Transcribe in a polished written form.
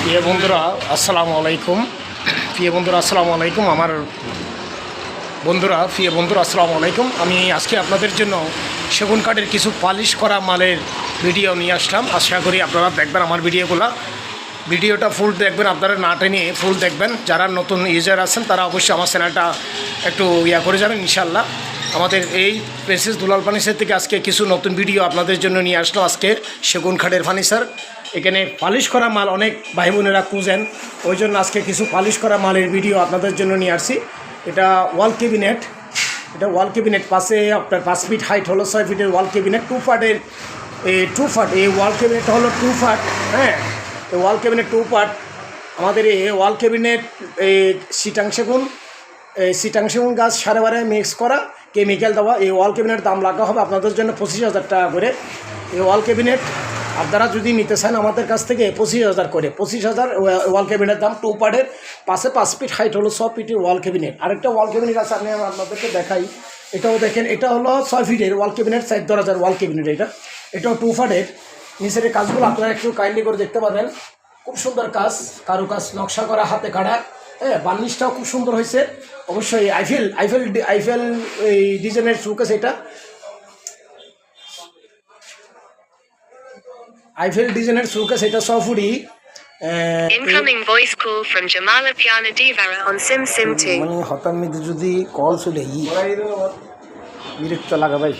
প্রিয় বন্ধুরা আসসালামু আলাইকুম। আমার প্রিয় বন্ধুরা আসসালামু আলাইকুম। আমি আজকে আপনাদের জন্য সেগুন কাঠের কিছু পালিশ করা মালের ভিডিও নিয়ে আসলাম। আশা করি আপনারা দেখবেন আমার ভিডিওটা ফুল দেখবেন, আপনারা না টেনে ফুল দেখবেন। যারা নতুন ইউজার আছেন তারা অবশ্যই আমার চ্যানেলটা একটু করে যাবেন ইনশাল্লাহ। আমাদের এই প্রিন্সেস দুলাল ফার্নিচার থেকে আজকে কিছু নতুন ভিডিও আপনাদের জন্য নিয়ে আসলো। আজকে সেগুন কাঠের ফার্নিচার, এখানে পালিশ করা মাল অনেক ভাই বোনেরা খুঁজেন, ওই জন্য আজকে কিছু পালিশ করা মালের ভিডিও আপনাদের জন্য নিয়ে আসছি। এটা ওয়াল ক্যাবিনেট, পাশে আপনার 5 ফিট হাইট হলো, 6 ফিটের ওয়াল ক্যাবিনেট, 2 পার্টের। এই ওয়াল ক্যাবিনেটটা হলো 2 পার্ট। হ্যাঁ, এই ওয়াল ক্যাবিনেট 2 পার্ট। আমাদের এই ওয়াল ক্যাবিনেট এই সিটাং সেগুন গাছ 12.5 মিক্স করা, কেমিক্যাল দেওয়া। এই ওয়াল ক্যাবিনেটের দাম লাগা হবে আপনাদের জন্য 25,000 টাকা করে। এই ওয়াল ক্যাবিনেট আপনারা যদি নিতে চান আমাদের কাছ থেকে 25,000 করে, 25,000 ওয়াল ক্যাবিনেটের দাম। 2 পার্টের, পাশে 5 ফিট হাইট হলো, 6 ফিটের ওয়াল ক্যাবিনেট। আরেকটা ওয়াল ক্যাবিনেট আছে, আমি আপনাদেরকে দেখাই। এটাও দেখেন, এটা হলো 6 ফিটের ওয়াল ক্যাবিনেট, 4,000 ওয়াল ক্যাবিনেট। এটাও 2 পার্টের। নিচের কাজগুলো আপনারা একটু কাইন্ডলি করে দেখতে পাবেন। খুব সুন্দর কাজ, কারু কাজ, নকশা করা, হাতে কাটা। হ্যাঁ, বার্নিশটাও খুব সুন্দর হয়েছে। অবশ্যই আইফেল এই ডিজাইনের শোকেস, এটা আইফেল ডিজাইনের শোকেস, এটা 100 ফুটি। Incoming voice call from Jamala Piana Divara on Sim 2. মানে হতার মধ্যে যদি কল চলে বিরক্ত লাগা ভাই।